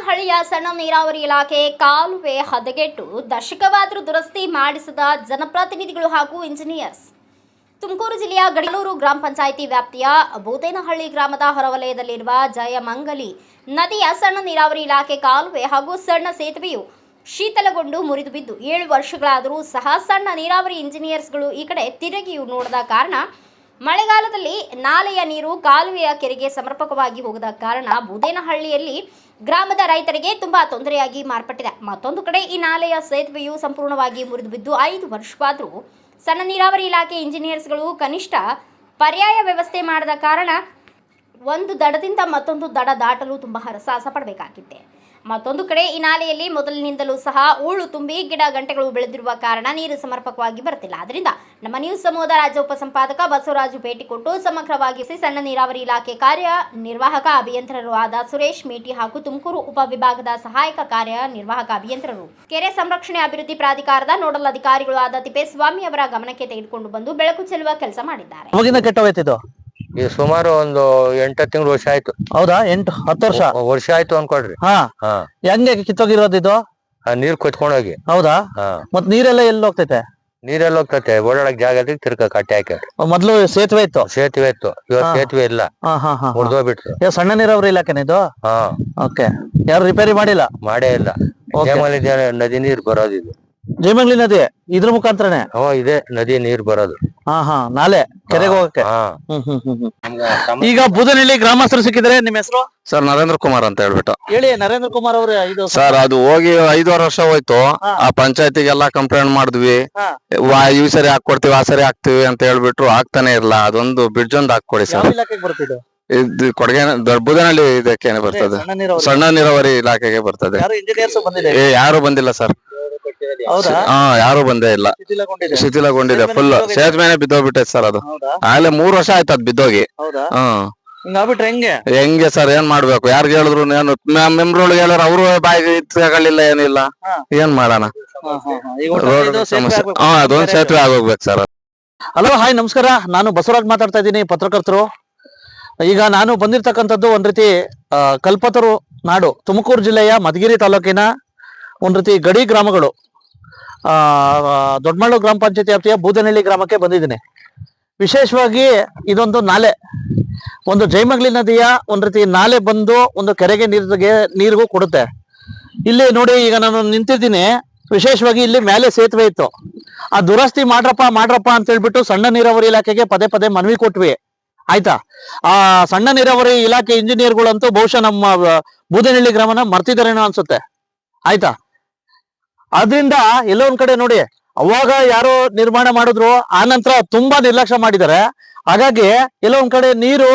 ಬೂದೇನಹಳ್ಳಿಯ ಸಣ್ಣ ನೀರಾವರಿ ಇಲಾಖೆ ಕಾಲುವೆ ಹದಗೆಟ್ಟು ದಶಕವಾದರೂ ದುರಸ್ತಿ ಮಾಡಿಸದ ಜನಪ್ರತಿನಿಧಿಗಳು ಹಾಗೂ ಇಂಜಿನಿಯರ್ಸ್. ತುಮಕೂರು ಜಿಲ್ಲೆಯ ಗಡಿಲೂರು ಗ್ರಾಮ ಪಂಚಾಯಿತಿ ವ್ಯಾಪ್ತಿಯ ಬೂದೇನಹಳ್ಳಿ ಗ್ರಾಮದ ಹೊರವಲಯದಲ್ಲಿರುವ ಜಯಮಂಗಲಿ ನದಿಯ ಸಣ್ಣ ನೀರಾವರಿ ಇಲಾಖೆ ಕಾಲುವೆ ಹಾಗೂ ಸಣ್ಣ ಸೇತುವೆಯು ಶೀತಲಗೊಂಡು ಮುರಿದು ಬಿದ್ದು 7 ವರ್ಷಗಳಾದರೂ ಸಹ ಸಣ್ಣ ನೀರಾವರಿ ಇಂಜಿನಿಯರ್ಸ್ಗಳು ಈ ಕಡೆ ತಿರುಗಿಯೂ ನೋಡದ ಕಾರಣ ಮಳೆಗಾಲದಲ್ಲಿ ನಾಲೆಯ ನೀರು ಕಾಲುವೆಯ ಕೆರೆಗೆ ಸಮರ್ಪಕವಾಗಿ ಹೋಗದ ಕಾರಣ ಬೂದೇನಹಳ್ಳಿಯಲ್ಲಿ ಗ್ರಾಮದ ರೈತರಿಗೆ ತುಂಬಾ ತೊಂದರೆಯಾಗಿ ಮಾರ್ಪಟ್ಟಿದೆ. ಮತ್ತೊಂದು ಕಡೆ ಈ ನಾಲೆಯ ಸೇತುವೆಯು ಸಂಪೂರ್ಣವಾಗಿ ಮುರಿದು ಬಿದ್ದು 5 ವರ್ಷವಾದರೂ ಸಣ್ಣ ನೀರಾವರಿ ಇಲಾಖೆ ಇಂಜಿನಿಯರ್ಸ್ಗಳು ಕನಿಷ್ಠ ಪರ್ಯಾಯ ವ್ಯವಸ್ಥೆ ಮಾಡದ ಕಾರಣ ಒಂದು ದಡದಿಂದ ಮತ್ತೊಂದು ದಡ ದಾಟಲು ತುಂಬಾ ಹರಸಾಹಸ ಪಡಬೇಕಾಗಿದೆ. ಮತ್ತೊಂದು ಕಡೆ ಈ ನಾಲೆಯಲ್ಲಿ ಮೊದಲಿನಿಂದಲೂ ಸಹ ಹೂಳು ತುಂಬಿ ಗಿಡ ಗಂಟೆಗಳು ಬೆಳೆದಿರುವ ಕಾರಣ ನೀರು ಸಮರ್ಪಕವಾಗಿ ಬರುತ್ತಿಲ್ಲ. ಆದ್ದರಿಂದ ನಮ್ಮ ನ್ಯೂಸ್ ಸಮೂಹದ ರಾಜ್ಯ ಉಪಸಂಪಾದಕ ಬಸವರಾಜು ಭೇಟಿ ಕೊಟ್ಟು ಸಮಗ್ರವಾಗಿ ಸಣ್ಣ ನೀರಾವರಿ ಇಲಾಖೆ ಕಾರ್ಯನಿರ್ವಾಹಕ ಅಭಿಯಂತರರು ಆದ ಸುರೇಶ್ ಮೇಟಿ ಹಾಗೂ ತುಮಕೂರು ಉಪವಿಭಾಗದ ಸಹಾಯಕ ಕಾರ್ಯನಿರ್ವಾಹಕ ಅಭಿಯಂತರರು ಕೆರೆ ಸಂರಕ್ಷಣೆ ಅಭಿವೃದ್ಧಿ ಪ್ರಾಧಿಕಾರದ ನೋಡಲ್ ಅಧಿಕಾರಿಗಳು ಆದ ತಿಪ್ಪೇಸ್ವಾಮಿ ಅವರ ಗಮನಕ್ಕೆ ತೆಗೆದುಕೊಂಡು ಬಂದು ಬೆಳಕು ಚೆಲ್ಲುವ ಕೆಲಸ ಮಾಡಿದ್ದಾರೆ. ಸುಮಾರು ಒಂದು 8 ತಿಂಗಳು ವರ್ಷ ಆಯ್ತು. ಹೌದಾ? 8-10 ವರ್ಷ ಆಯ್ತು ಅನ್ಕೊಳ್ರಿ. ಹೆಂಗೆ ಕಿತ್ತೋಗಿರೋದು ಇದು? ನೀರ್ ಕೊಚ್ಕೊಂಡೋಗಿ. ಹೌದಾ? ಮತ್ ನೀರೆಲ್ಲ ಎಲ್ಲಿ ಹೋಗ್ತೈತೆ? ನೀರೆಲ್ಲ ಹೋಗ್ತೈತೆ, ಓಡಾಡಕ್ ಜಾಗ ತಿರ್ಕ ಕಟ್ಟೆ ಹಾಕಿ. ಮೊದ್ಲು ಸೇತುವೆ ಇತ್ತು? ಸೇತುವೆ ಇತ್ತು, ಇವಾಗ ಸೇತುವೆ ಇಲ್ಲ, ಮುರಿದೋಗ್ಬಿಟ್ರು. ಸಣ್ಣ ನೀರಾವರಿ ಇಲಾಖೆನ ಇದು? ಓಕೆ. ಯಾರು ರಿಪೇರಿ ಮಾಡಿಲ್ಲ? ಮಾಡೇ ಇಲ್ಲ. ನದಿ ನೀರ್ ಬರೋದು ಇದು. ಜಯಮಂಗಲಿ ನದಿ ಇದ್ರ ಮುಖಾಂತರನೇ ಇದೆ ನದಿ ನೀರ್ ಬರೋದು. ನಾಲೆ ಕೆರೆಗೆ ಹೋಗಕ್ಕೆ. ಈಗ ಬೂದೇನಹಳ್ಳಿ ಗ್ರಾಮಸ್ಥರು ಸಿಕ್ಕಿದ್ರೆ. ನಿಮ್ಮ ಹೆಸರು? ಸರ್ ನರೇಂದ್ರ ಕುಮಾರ್ ಅಂತ ಹೇಳ್ಬಿಟ್ಟು. ಹೇಳಿ ನರೇಂದ್ರ ಕುಮಾರ್ ಅವ್ರೆ. ಇದು ಸರ್ ಅದು ಹೋಗಿ 5 ವರ್ಷ ಹೋಯ್ತು. ಆ ಪಂಚಾಯತಿಗೆಲ್ಲ ಕಂಪ್ಲೇಂಟ್ ಮಾಡಿದ್ವಿ. ಈ ಸರಿ ಹಾಕೊಡ್ತೀವಿ, ಆ ಸರಿ ಹಾಕ್ತಿವಿ ಅಂತ ಹೇಳ್ಬಿಟ್ರು. ಆಗ್ತಾನೆ ಇಲ್ಲ. ಅದೊಂದು ಬ್ರಿಡ್ಜ್ ಒಂದು ಹಾಕೊಡಿ ಸರ್. ಇದು ಕೊಡಗೆ ಬೂದೇನಹಳ್ಳಿ ಇದಕ್ಕೆ ಬರ್ತದೆ, ಸಣ್ಣ ನೀರಾವರಿ ಇಲಾಖೆಗೆ ಬರ್ತದೆ. ಯಾರು ಬಂದಿಲ್ಲ ಸರ್. ಯಾರು ಬಂದೇ ಇಲ್ಲ. ಶಿಥಿಲಗೊಂಡಿದೆ ಫುಲ್. ಸೇತುವೆನೆ ಬಿದ್ದೋಗ್ಬಿಟ್ಟೈತೆ ಸರ್. ಅದು ಆಗ್ಲೇ 3 ವರ್ಷ ಆಯ್ತು ಅದ್ ಬಿದ್ದೋಗಿ. ಹೆಂಗೆ ಸರ್? ಏನ್ ಮಾಡ್ಬೇಕು? ಯಾರ್ಗ ಹೇಳಿದ್ರು ಮೆಂಬ್ರೊಳಗೆ ಹೇಳಿದ್ರು ಅವರು ಬಾಯಿಗೆ ತಗೊಳ್ಳಿಲ್ಲ, ಏನಿಲ್ಲ. ಏನ್ ಮಾಡೋಣ? ಅದೊಂದ್ ಸೇತುವೆ ಆಗೋಗ್ಬೇಕು ಸರ್. ಹಲೋ, ಹಾಯ್, ನಮಸ್ಕಾರ. ನಾನು ಬಸವರಾಜ್ ಮಾತಾಡ್ತಾ ಇದ್ದೀನಿ, ಪತ್ರಕರ್ತರು. ಈಗ ನಾನು ಬಂದಿರ್ತಕ್ಕಂಥದ್ದು ಒಂದ್ ರೀತಿ ಕಲ್ಪತರು ನಾಡು, ತುಮಕೂರು ಜಿಲ್ಲೆಯ ಮಧುಗಿರಿ ತಾಲೂಕಿನ ಒಂದ್ ರೀತಿ ಗಡಿ ಗ್ರಾಮಗಳು, ದೊಡ್ಡಮಳ್ಳು ಗ್ರಾಮ ಪಂಚಾಯತಿ ವ್ಯಾಪ್ತಿಯ ಬೂದೇನಹಳ್ಳಿ ಗ್ರಾಮಕ್ಕೆ ಬಂದಿದ್ದೀನಿ. ವಿಶೇಷವಾಗಿ ಇದೊಂದು ನಾಲೆ, ಒಂದು ಜಯಮಂಗಲಿ ನದಿಯ ಒಂದ್ ರೀತಿ ನಾಲೆ ಬಂದು ಒಂದು ಕೆರೆಗೆ ನೀರಿಗೂ ಕೊಡುತ್ತೆ. ಇಲ್ಲಿ ನೋಡಿ, ಈಗ ನಾನು ನಿಂತಿದ್ದೀನಿ. ವಿಶೇಷವಾಗಿ ಇಲ್ಲಿ ಮೇಲೆ ಸೇತುವೆ ಇತ್ತು. ಆ ದುರಸ್ತಿ ಮಾಡ್ರಪ್ಪ ಅಂತ ಹೇಳ್ಬಿಟ್ಟು ಸಣ್ಣ ನೀರಾವರಿ ಇಲಾಖೆಗೆ ಪದೇ ಪದೇ ಮನವಿ ಕೊಟ್ವಿ. ಆಯ್ತಾ? ಆ ಸಣ್ಣ ನೀರಾವರಿ ಇಲಾಖೆ ಇಂಜಿನಿಯರ್ಗಳಂತೂ ಬಹುಶಃ ನಮ್ಮ ಬೂದೇನಹಳ್ಳಿ ಗ್ರಾಮನ ಮರ್ತಿದಾರೇನೋ ಅನ್ಸುತ್ತೆ. ಆಯ್ತಾ? ಆದ್ರಿಂದ ಎಲ್ಲೋ ಒಂದ್ ಕಡೆ ನೋಡಿ, ಅವಾಗ ಯಾರೋ ನಿರ್ಮಾಣ ಮಾಡಿದ್ರು, ಆ ನಂತರ ತುಂಬಾ ನಿರ್ಲಕ್ಷ್ಯ ಮಾಡಿದ್ದಾರೆ. ಹಾಗಾಗಿ ಎಲ್ಲೋ ಒಂದ್ ಕಡೆ ನೀರು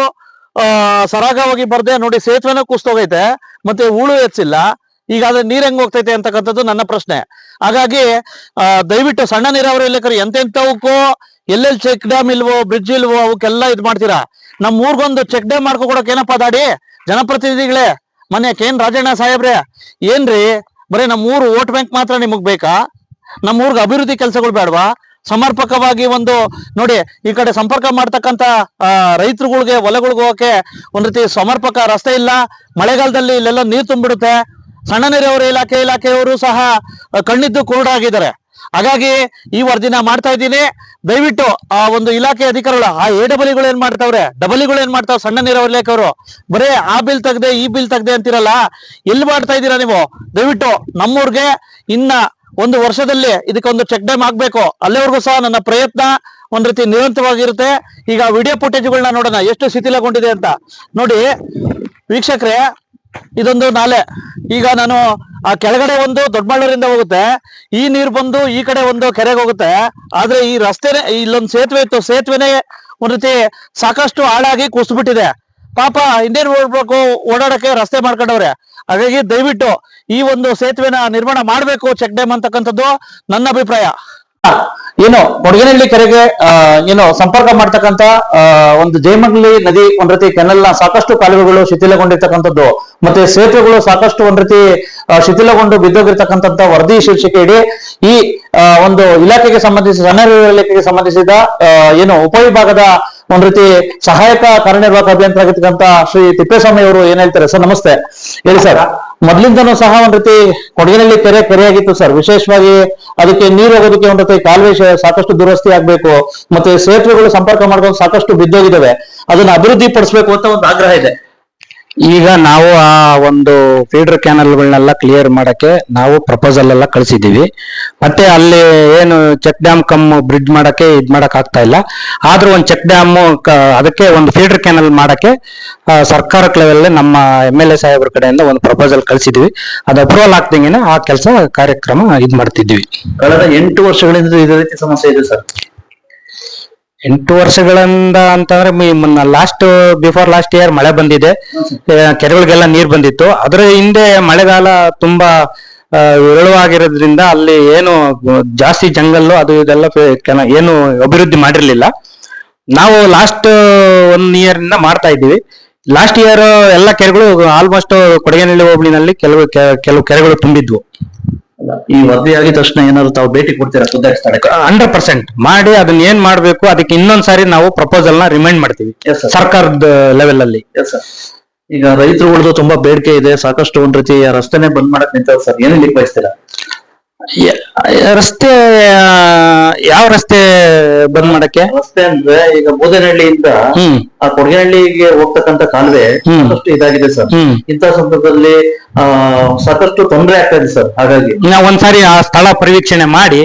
ಸರಾಗವಾಗಿ ಬರ್ದೆ ನೋಡಿ, ಸೇತುವೆನ ಕುಸ್ತೋಗೈತೆ, ಮತ್ತೆ ಹೂಳು ಹೆಚ್ಚಿಲ್ಲ. ಈಗ ಅದ್ರ ನೀರ್ ಹೆಂಗ್ ಹೋಗ್ತೈತೆ ಅಂತಕ್ಕಂಥದ್ದು ನನ್ನ ಪ್ರಶ್ನೆ. ಹಾಗಾಗಿ ದಯವಿಟ್ಟು ಸಣ್ಣ ನೀರಾವರಿ ಇಲಾಖೆ ಎಂತೆಂತವಕ್ಕೂ ಎಲ್ಲೆಲ್ಲಿ ಚೆಕ್ ಡ್ಯಾಮ್ ಇಲ್ವೋ, ಬ್ರಿಡ್ಜ್ ಇಲ್ವೋ, ಅವಕ್ಕೆಲ್ಲ ಇದ್ ಮಾಡ್ತೀರಾ. ನಮ್ ಊರ್ಗೊಂದು ಚೆಕ್ ಡ್ಯಾಮ್ ಮಾಡ್ಕೊಡಕ್ ಏನಪ್ಪಾ ದಾಡಿ ಜನಪ್ರತಿನಿಧಿಗಳೇ, ಮೊನ್ನೆ KN ರಾಜಣ್ಣ ಸಾಹೇಬ್ರೆ, ಏನ್ರಿ ಬರೀ ನಮ್ಮೂರು ವೋಟ್ ಬ್ಯಾಂಕ್ ಮಾತ್ರ ನಿಮಗ್ ಬೇಕಾ? ನಮ್ಮೂರ್ಗೆ ಅಭಿವೃದ್ಧಿ ಕೆಲಸಗಳು ಬೇಡವಾ? ಸಮರ್ಪಕವಾಗಿ ಒಂದು ನೋಡಿ, ಈ ಕಡೆ ಸಂಪರ್ಕ ಮಾಡ್ತಕ್ಕಂತ ರೈತರುಗಳಿಗೆ ಹೊಲಗಳಿಗೆ ಹೋಗಕ್ಕೆ ಒಂದ್ ರೀತಿ ಸಮರ್ಪಕ ರಸ್ತೆ ಇಲ್ಲ. ಮಳೆಗಾಲದಲ್ಲಿ ಇಲ್ಲೆಲ್ಲ ನೀರು ತುಂಬಿಡುತ್ತೆ. ಸಣ್ಣ ನೀರಾವರಿ ಇಲಾಖೆಯವರು ಸಹ ಕಣ್ಣಿದ್ದು ಕುರುಡಾಗಿದ್ದಾರೆ. ಹಾಗಾಗಿ ಈ ವರದಿನ ಮಾಡ್ತಾ ಇದ್ದೀನಿ. ದಯವಿಟ್ಟು ಆ ಒಂದು ಇಲಾಖೆ ಅಧಿಕಾರಿಗಳು, ಆ AWಗಳು ಏನ್ ಮಾಡ್ತಾವ್ರೆ, ಡಬಲಿಗಳು ಏನ್ ಮಾಡ್ತಾವ್ರೆ, ಸಣ್ಣ ನೀರಾವರಿ ಇಲಾಖೆಯವರು ಬರೇ ಆ ಬಿಲ್ ತೆಗ್ದೆ ಈ ಬಿಲ್ ತೆಗ್ದೆ ಅಂತಿರಲ್ಲ, ಎಲ್ಲಿ ಮಾಡ್ತಾ ಇದ್ದೀರಾ ನೀವು? ದಯವಿಟ್ಟು ನಮ್ಮೂರ್ಗೆ ಇನ್ನ 1 ವರ್ಷದಲ್ಲಿ ಇದಕ್ಕೊಂದು ಚೆಕ್ ಡ್ಯಾಮ್ ಆಗ್ಬೇಕು. ಅಲ್ಲಿವರೆಗೂ ಸಹ ನನ್ನ ಪ್ರಯತ್ನ ಒಂದ್ ರೀತಿ ನಿರಂತರವಾಗಿರುತ್ತೆ. ಈಗ ವಿಡಿಯೋ ಫುಟೇಜ್ಗಳನ್ನ ನೋಡೋಣ ಎಷ್ಟು ಶಿಥಿಲಗೊಂಡಿದೆ ಅಂತ. ನೋಡಿ ವೀಕ್ಷಕರೇ, ಇದೊಂದು ನಾಲೆ. ಈಗ ನಾನು ಆ ಕೆಳಗಡೆ ಒಂದು ದೊಡ್ಡಮಳ್ಳೂರಿಂದ ಹೋಗುತ್ತೆ, ಈ ನೀರು ಬಂದು ಈ ಕಡೆ ಒಂದು ಕೆರೆಗೆ ಹೋಗುತ್ತೆ. ಆದ್ರೆ ಈ ರಸ್ತೆನೆ, ಇಲ್ಲೊಂದು ಸೇತುವೆ ಇತ್ತು, ಸೇತುವೆನೆ ಒಂದ್ ರೀತಿ ಸಾಕಷ್ಟು ಹಾಳಾಗಿ ಕುಸಿದ್ಬಿಟ್ಟಿದೆ. ಪಾಪ ಇನ್ನೇನು ಓಡಾಡಕ್ಕೆ ರಸ್ತೆ ಮಾಡ್ಕೊಂಡವ್ರೆ. ಹಾಗಾಗಿ ದಯವಿಟ್ಟು ಈ ಒಂದು ಸೇತುವೆನ ನಿರ್ಮಾಣ ಮಾಡ್ಬೇಕು, ಚೆಕ್ ಡ್ಯಾಮ್ ಅಂತಕ್ಕಂಥದ್ದು ನನ್ನ ಅಭಿಪ್ರಾಯ. ಏನು ಬೂದೇನಹಳ್ಳಿ ಕೆರೆಗೆ ಏನು ಸಂಪರ್ಕ ಮಾಡ್ತಕ್ಕಂತ ಒಂದು ಜಯಮಂಗಲಿ ನದಿ ಒಂದ್ ರೀತಿ ಕೆನಲ್ ನ ಸಾಕಷ್ಟು ಕಾಲುವೆಗಳು ಶಿಥಿಲಗೊಂಡಿರ್ತಕ್ಕಂಥದ್ದು, ಮತ್ತೆ ಸೇತುವೆಗಳು ಸಾಕಷ್ಟು ಒಂದ್ ರೀತಿ ಶಿಥಿಲಗೊಂಡು ಬಿದ್ದೋಗಿರ್ತಕ್ಕಂಥ ವರದಿ ಶೀರ್ಷಿಕೆ ಇಡಿ ಈ ಒಂದು ಇಲಾಖೆಗೆ ಸಂಬಂಧಿಸಿದ ಸಣ್ಣ ಇಲಾಖೆಗೆ ಸಂಬಂಧಿಸಿದ ಏನು ಉಪವಿಭಾಗದ ಒಂದ್ ರೀತಿ ಸಹಾಯಕ ಕಾರ್ಯನಿರ್ವಾಹಕ ಅಭಿಯಂತರಾಗಿರ್ತಕ್ಕಂಥ ಶ್ರೀ ತಿಪ್ಪೇಸ್ವಾಮಿ ಅವರು ಏನ್ ಹೇಳ್ತಾರೆ. ಸರ್ ನಮಸ್ತೆ, ಹೇಳಿ ಸರ್. ಮೊದ್ಲಿಂದನೂ ಸಹ ಒಂದ್ ರೀತಿ ಕೊಡಗಿನಲ್ಲಿ ಕೆರೆಯಾಗಿತ್ತು ಸರ್. ವಿಶೇಷವಾಗಿ ಅದಕ್ಕೆ ನೀರು ಹೋಗೋದಕ್ಕೆ ಒಂದ್ ರೀತಿ ಕಾಲುವೆ ಸಾಕಷ್ಟು ದುರಸ್ತಿ ಆಗ್ಬೇಕು, ಮತ್ತೆ ಸೇತುವೆಗಳು ಸಂಪರ್ಕ ಮಾಡ್ಕೊಂಡು ಸಾಕಷ್ಟು ಬಿದ್ದೋಗಿದ್ದಾವೆ. ಅದನ್ನ ಅಭಿವೃದ್ಧಿ ಪಡಿಸ್ಬೇಕು ಅಂತ ಒಂದು ಆಗ್ರಹ ಇದೆ. ಈಗ ನಾವು ಆ ಒಂದು ಫೀಡರ್ ಕ್ಯಾನಲ್ಗಳನ್ನೆಲ್ಲ ಕ್ಲಿಯರ್ ಮಾಡಕ್ಕೆ ನಾವು ಪ್ರಪೋಸಲ್ ಎಲ್ಲ ಕಳಿಸಿದ್ದೀವಿ. ಮತ್ತೆ ಅಲ್ಲಿ ಏನು ಚೆಕ್ ಡ್ಯಾಮ್ ಕಮ್ ಬ್ರಿಡ್ಜ್ ಮಾಡಕ್ಕೆ ಮಾಡಕ್ ಆಗ್ತಾ ಇಲ್ಲ. ಆದ್ರೂ ಒಂದು ಚೆಕ್ ಡ್ಯಾಮ್ ಅದಕ್ಕೆ ಒಂದು ಫೀಡರ್ ಕ್ಯಾನಲ್ ಮಾಡಕ್ಕೆ ಸರ್ಕಾರ ಲೆವೆಲ್ ನಮ್ಮ MLA ಸಾಹೇಬ್ರ ಕಡೆಯಿಂದ ಒಂದು ಪ್ರಪೋಸಲ್ ಕಳಿಸಿದ್ವಿ. ಅದು ಅಪ್ರೂವಲ್ ಆಗ್ದಂಗೆನೆ ಆ ಕೆಲಸ ಕಾರ್ಯಕ್ರಮ ಮಾಡ್ತಿದ್ವಿ. ಕಳೆದ 8 ವರ್ಷಗಳಿಂದ ಇದೇ ರೀತಿ ಸಮಸ್ಯೆ ಇದೆ ಸರ್. 8 ವರ್ಷಗಳಿಂದ ಅಂತಂದ್ರೆ ಬಿಫೋರ್ ಲಾಸ್ಟ್ ಇಯರ್ ಮಳೆ ಬಂದಿದೆ, ಕೆರೆಗಳಿಗೆಲ್ಲ ನೀರ್ ಬಂದಿತ್ತು. ಅದರ ಹಿಂದೆ ಮಳೆಗಾಲ ತುಂಬಾ ವಿರಳವಾಗಿರೋದ್ರಿಂದ ಅಲ್ಲಿ ಏನು ಜಾಸ್ತಿ ಜಂಗಲ್ಲು ಅದು ಇದೆಲ್ಲ ಏನು ಅಭಿವೃದ್ಧಿ ಮಾಡಿರ್ಲಿಲ್ಲ. ನಾವು ಲಾಸ್ಟ್ 1 year ಇಂದ ಮಾಡ್ತಾ ಇದ್ದೀವಿ. ಲಾಸ್ಟ್ ಇಯರ್ ಎಲ್ಲ ಕೆರೆಗಳು ಆಲ್ಮೋಸ್ಟ್ ಕೊಡಗೇನಹಳ್ಳಿ ಹೋಬಳಿನಲ್ಲಿ ಕೆಲವು ಕೆರೆಗಳು ತುಂಬಿದ್ವು. ಈ ವರದಿ ಆಗಿದ ತಕ್ಷಣ ಏನಾದ್ರು ತಾವು ಭೇಟಿ ಕೊಡ್ತೀರಾ ಖುದ್ದಾಗಿ ಸ್ಥಳಕ್ಕೆ? 100% ಮಾಡಿ ಅದನ್ನ ಏನ್ ಮಾಡ್ಬೇಕು ಅದಕ್ಕೆ ಇನ್ನೊಂದ್ಸಾರಿ ನಾವು ಪ್ರಪೋಸಲ್ ನ ರಿಮೈಂಡ್ ಮಾಡ್ತೀವಿ ಸರ್ಕಾರದ ಲೆವೆಲ್ ಅಲ್ಲಿ. ಈಗ ರೈತರುಗಳದ್ದು ತುಂಬಾ ಬೇಡಿಕೆ ಇದೆ, ಸಾಕಷ್ಟು ಒಂದ್ ರೀತಿ ರಸ್ತೆನೆ ಬಂದ್ ಮಾಡಕ್ ನಿಂತವ್ರು ಸರ್, ಏನ್ ಹೇಳಿ ಬಯಸ್ತೀರಾ? ರಸ್ತೆ ಯಾವ ರಸ್ತೆ ಬಂದ್ ಮಾಡಕ್ಕೆ? ರಸ್ತೆ ಅಂದ್ರೆ ಈಗ ಬೋದನಹಳ್ಳಿಯಿಂದ ಆ ಕೊಡಗೇನಹಳ್ಳಿಗೆ ಹೋಗ್ತಕ್ಕಂತ ಕಾಲುವೆ ಸಾಕಷ್ಟು ಇದಾಗಿದೆ ಸರ್. ಇಂಥ ಸಂದರ್ಭದಲ್ಲಿ ಸಾಕಷ್ಟು ತೊಂದರೆ ಆಗ್ತಾ ಇದೆ ಸರ್. ಹಾಗಾಗಿ ನಾವು ಒಂದ್ಸಾರಿ ಆ ಸ್ಥಳ ಪರಿವೀಕ್ಷಣೆ ಮಾಡಿ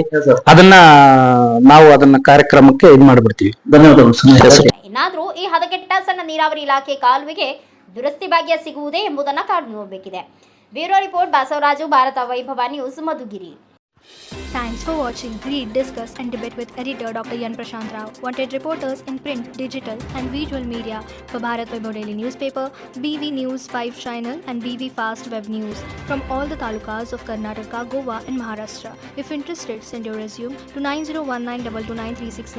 ಅದನ್ನ ಕಾರ್ಯಕ್ರಮಕ್ಕೆ ಮಾಡ್ಬಿಡ್ತೀವಿ. ಧನ್ಯವಾದಗಳು. ಇನ್ನಾದ್ರೂ ಈ ಹದಗೆಟ್ಟ ಸಣ್ಣ ನೀರಾವರಿ ಇಲಾಖೆ ಕಾಲುವೆಗೆ ದುರಸ್ತಿ ಭಾಗ್ಯ ಸಿಗುವುದೇ ಎಂಬುದನ್ನು ಕಾದು ನೋಡಬೇಕಿದೆ. ಬ್ಯೂರೋ ರಿಪೋರ್ಟ್ ಬಸವರಾಜು, ಭಾರತ ವೈಭವ news, Madhugiri. Thanks for watching. Read, discuss and debate with editor Dr. Yan Prashant Rao. Wanted reporters in print, digital and visual media for Bharat Vaibhav Daily Newspaper, BV News 5 Channel and BV Fast Web News from all the talukas of Karnataka, Goa and Maharashtra. If interested, send your resume to 9019229369.